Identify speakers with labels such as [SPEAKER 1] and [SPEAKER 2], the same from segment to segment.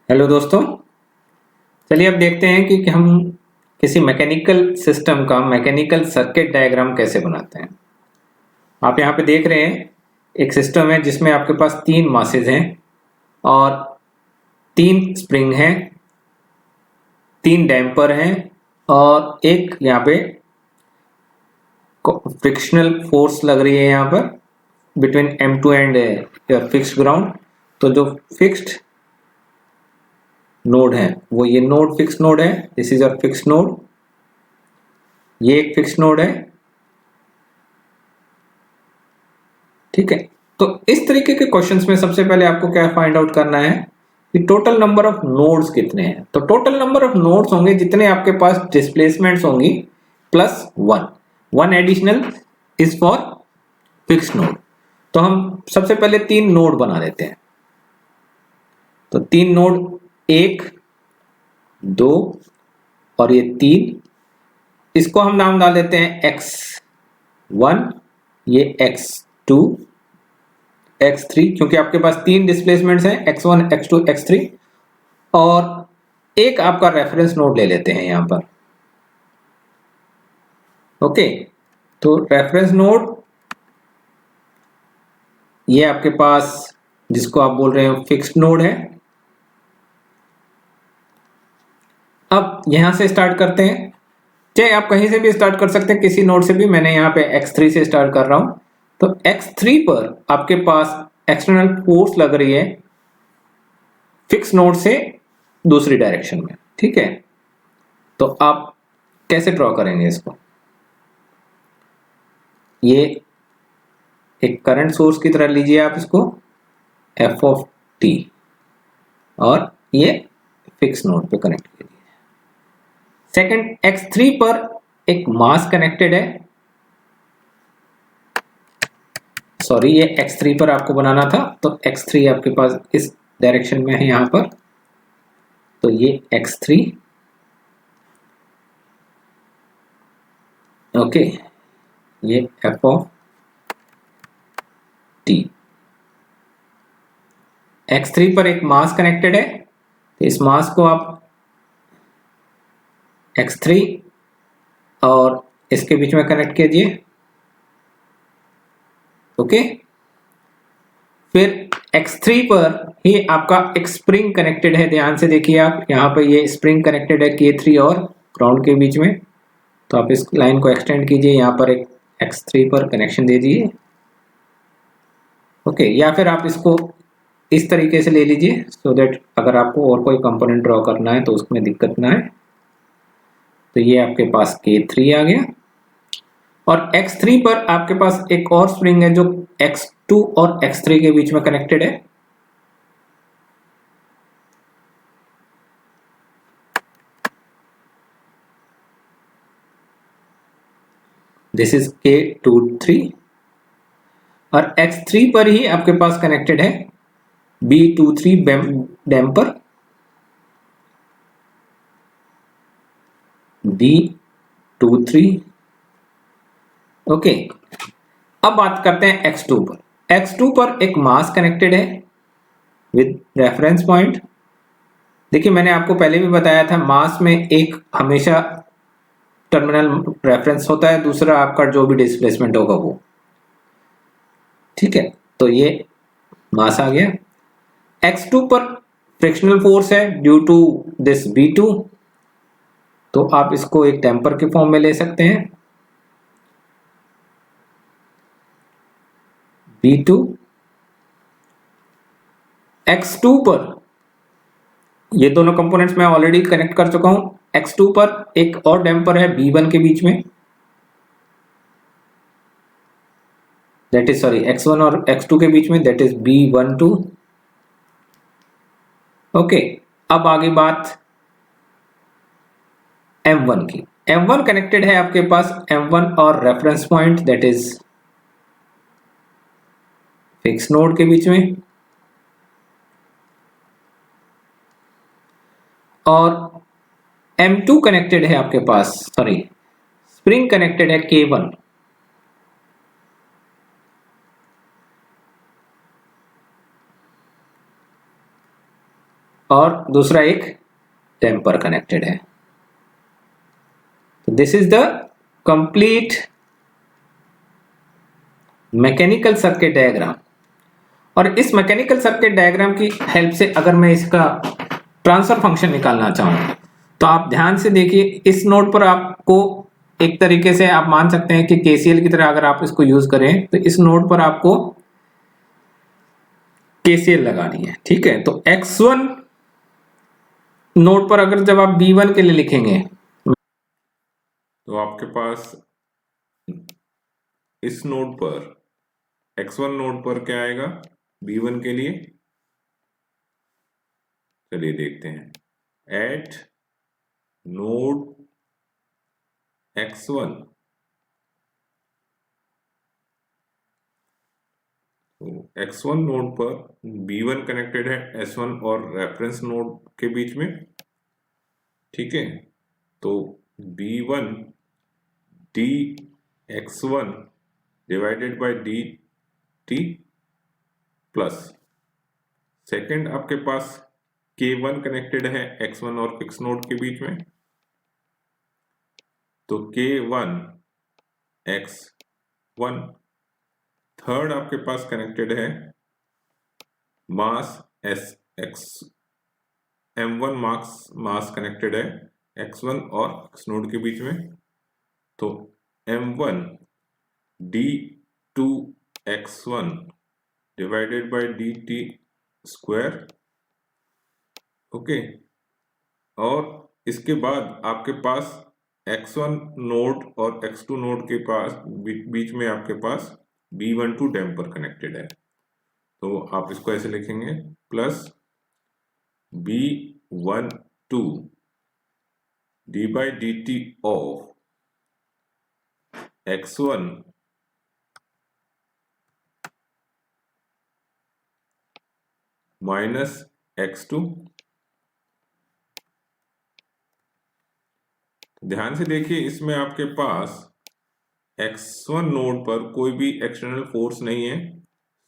[SPEAKER 1] Hello दोस्तों। चलिए अब देखते हैं कि हम किसी मैकेनिकल सिस्टम का मैकेनिकल सर्किट डायग्राम कैसे बनाते हैं। आप यहाँ पे देख रहे हैं एक सिस्टम है जिसमें आपके पास तीन मासेज हैं और तीन स्प्रिंग हैं, तीन डैम्पर हैं और एक यहाँ पे फ्रिक्शनल फोर्स लग रही है यहाँ पर between M2 and fixed ground. तो जो फिक्स्ड नोड है वो ये नोड फिक्स नोड है, this is your fix node. ये एक फिक्स नोड है, ठीक है। तो इस तरीके के क्वेश्चंस में सबसे पहले आपको क्या फाइंड आउट करना है कि टोटल नंबर ऑफ नोड्स कितने हैं। तो टोटल नंबर ऑफ नोड्स होंगे जितने आपके पास डिस्प्लेसमेंट्स होंगी plus one additional is for fix node. तो हम सबसे पहले तीन नोड बना देते हैं। तो तीन नोड, एक, दो और ये तीन, इसको हम नाम डाल देते हैं x1, ये x2, x3, क्योंकि आपके पास तीन डिस्प्लेसमेंट्स हैं x1, x2, x3। और एक आपका रेफरेंस नोड ले लेते हैं यहां पर। ओके, तो रेफरेंस नोड ये आपके पास जिसको आप बोल रहे हो फिक्स्ड नोड है। अब यहां से स्टार्ट करते हैं, चाहे आप कहीं से भी स्टार्ट कर सकते हैं, किसी नोड से भी। मैंने यहाँ पे x3 से स्टार्ट कर रहा हूं। तो x3 पर आपके पास एक्सटर्नल फोर्स लग रही है फिक्स नोड से दूसरी डायरेक्शन में, ठीक है। तो आप कैसे ड्रॉ करेंगे इसको? ये एक करंट सोर्स की तरह लीजिए आप इसको, एफ ऑफ टी, और ये फिक्स नोड पे कनेक्ट कीजिए। सेकंड, x3 पर एक मास कनेक्टेड है, सॉरी ये x3 पर आपको बनाना था, तो x3 आपके पास इस डायरेक्शन में है यहां पर। तो ये x3, ओके, ये f ऑफ t। x3 पर एक मास कनेक्टेड है, तो इस मास को आप x3 और इसके बीच में कनेक्ट कीजिए, ओके। फिर x3 पर ही आपका एक स्प्रिंग कनेक्टेड है, ध्यान से देखिए आप, यहाँ पर ये स्प्रिंग कनेक्टेड है K3 और ग्राउंड के बीच में। तो आप इस लाइन को एक्सटेंड कीजिए, यहाँ पर एक x3 पर कनेक्शन दे दीजिए, ओके। या फिर आप इसको इस तरीके से ले लीजिए सो दैट अगर आपको और कोई कंपोनेंट ड्रॉ करना है तो उसमें दिक्कत ना है। तो ये आपके पास K3 आ गया, और x3 पर आपके पास एक और स्प्रिंग है जो x2 और x3 के बीच में कनेक्टेड है। दिस इज K23, और x3 पर ही आपके पास कनेक्टेड है B23 डैम्पर, B23, ओके। अब बात करते हैं x2 पर। x2 पर एक मास कनेक्टेड है विद रेफरेंस पॉइंट। देखिए मैंने आपको पहले भी बताया था, मास में एक हमेशा टर्मिनल रेफरेंस होता है, दूसरा आपका जो भी डिस्प्लेसमेंट होगा वो, ठीक है। तो ये मास आ गया। x2 पर फ्रिक्शनल फोर्स है ड्यू टू दिस B2, तो आप इसको एक टेम्पर के फॉर्म में ले सकते हैं, B2। x2 पर ये दोनों कंपोनेंट्स मैं ऑलरेडी कनेक्ट कर चुका हूं। x2 पर एक और डैम्पर है B1 के बीच में, दैट इज सॉरी x1 और x2 के बीच में, दैट इज B12, ओके। अब आगे बात M1 की। M1 कनेक्टेड है आपके पास M1 और reference point that is fix node के बीच में, और M2 कनेक्टेड है आपके पास, सॉरी स्प्रिंग कनेक्टेड है K1, और दूसरा एक टेम्पर कनेक्टेड है। This is the complete mechanical circuit diagram. और इस मैकेनिकल सर्किट डायग्राम की हेल्प से अगर मैं इसका ट्रांसफर फंक्शन निकालना चाहूँ तो आप ध्यान से देखिए, इस नोड पर आपको एक तरीके से आप मान सकते हैं कि केसीएल की तरह अगर आप इसको यूज करें तो इस नोड पर आपको केसीएल लगानी है। ठीक है, तो x1 नोड पर अगर जब आप b1 के लिए लिखेंगे
[SPEAKER 2] तो आपके पास इस नोड पर x1 नोड पर क्या आएगा b1 के लिए, चलिए देखते हैं। एट नोड x1, तो x1 नोड पर b1 कनेक्टेड है s1 और रेफरेंस नोड के बीच में। ठीक है, तो b1 dx1 divided by dt plus second आपके पास k1 कनेक्टेड है x1 और फिक्स नोड के बीच में, तो k1 x1। थर्ड आपके पास कनेक्टेड है मास s x m1 मास कनेक्टेड है x1 और x नोड के बीच में, तो m1 d2 x1 divided by dt square. Okay, और इसके बाद आपके पास x1 नोड और x2 नोड के पास बीच में आपके पास B12 डैम्पर कनेक्टेड है, तो आप इसको ऐसे लिखेंगे plus B12 d by dt of x1 minus x2। ध्यान से देखिए, इसमें आपके पास x1 नोड पर कोई भी एक्सटर्नल फोर्स नहीं है,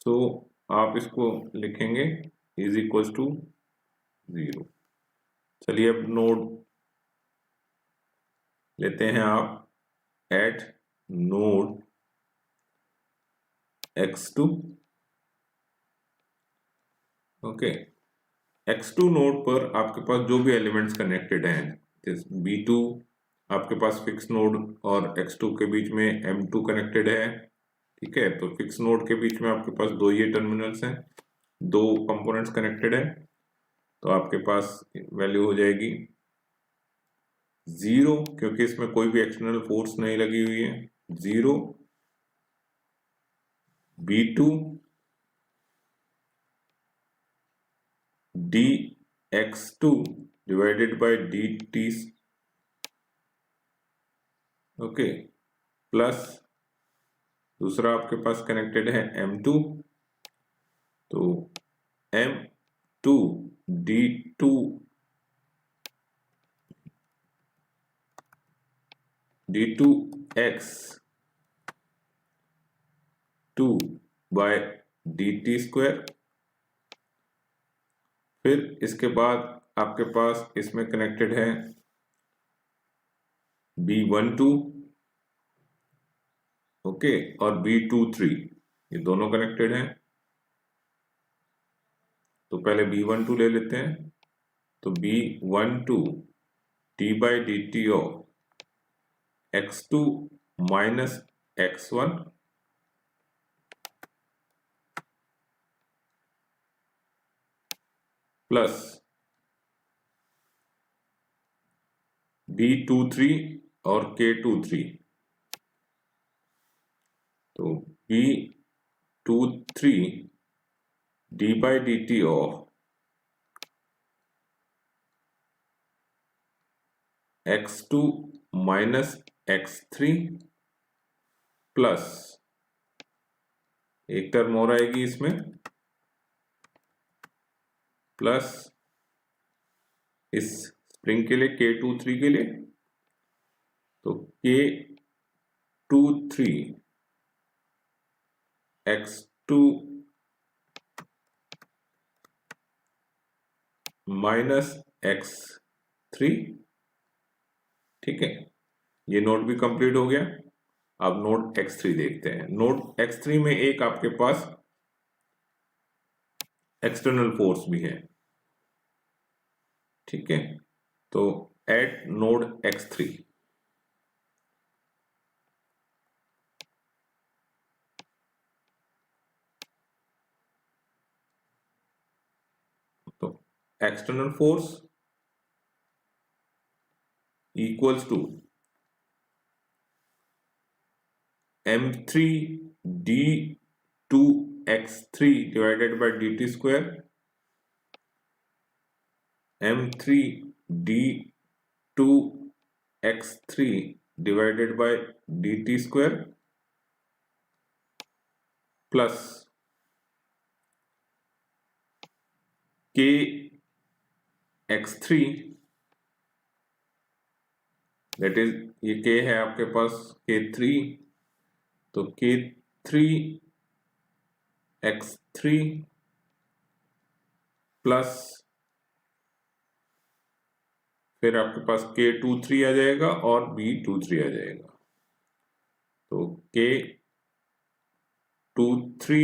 [SPEAKER 2] तो आप इसको लिखेंगे इज इक्वल्स टू 0। चलिए अब नोड लेते हैं आप eight node x2। Okay, x2 node पर आपके पास जो भी एलिमेंट्स कनेक्टेड हैं, जैसे B2 आपके पास फिक्स नोड और x2 के बीच में M2 कनेक्टेड है। ठीक है, तो फिक्स नोड के बीच में आपके पास दो ये टर्मिनल्स हैं, दो कंपोनेंट्स कनेक्टेड है, तो आपके पास वैल्यू हो जाएगी 0, क्योंकि इसमें कोई भी एक्सटर्नल फोर्स नहीं लगी हुई है। 0 B2 dx2 divided by dt। Okay, plus दूसरा आपके पास कनेक्टेड है M2, तो M2 d2 d2x 2 bye dt square. फिर इसके बाद आपके पास इसमें कनेक्टेड है B12, ओके, और B23, ये दोनों कनेक्टेड हैं। तो पहले B12 ले लेते हैं, तो B12 d by dt of x2 minus x1 plus B23 और K23, तो B23 d by dt of x2 minus x3 plus एक टर्म और आएगी इसमें, प्लस इस स्प्रिंग के लिए K23 के लिए, तो K23 x2 minus x three. ठीक है, ये नोड भी कंप्लीट हो गया। अब नोड x3 देखते हैं। नोड x3 में एक आपके पास एक्सटर्नल फोर्स भी है। ठीक है, तो एट नोड x3, तो external force equals to m3 d2x3 divided by dt square, m3 d2x3 divided by dt square plus k x3, that is ये k है आपके पास k3, तो k3 x3 प्लस फिर आपके पास k23 आ जाएगा और b23 आ जाएगा। तो k23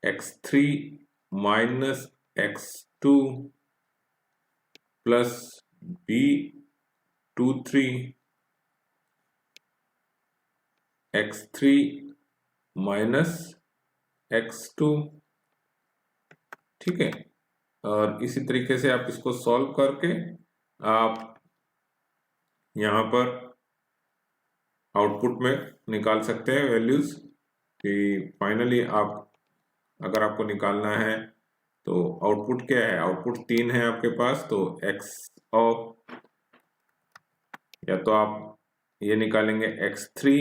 [SPEAKER 2] x3 minus x2 plus b23 x3 minus x2। ठीक है, और इसी तरीके से आप इसको सॉल्व करके आप यहाँ पर आउटपुट में निकाल सकते हैं वैल्यूज कि फाइनली आप अगर आपको निकालना है तो आउटपुट क्या है। आउटपुट 3 है आपके पास, तो x ऑफ, या तो आप ये निकालेंगे x3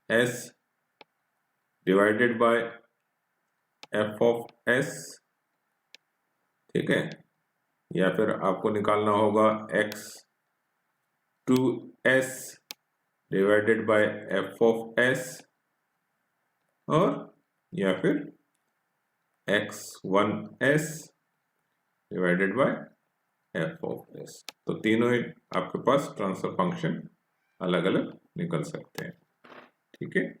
[SPEAKER 2] s divided by f of s। ठीक है, या फिर आपको निकालना होगा x2s divided by f of s, और या फिर x1s divided by f of s। तो तीनों ही आपके पास ट्रांसफर फंक्शन अलग अलग निकल सकते हैं। ठीक है।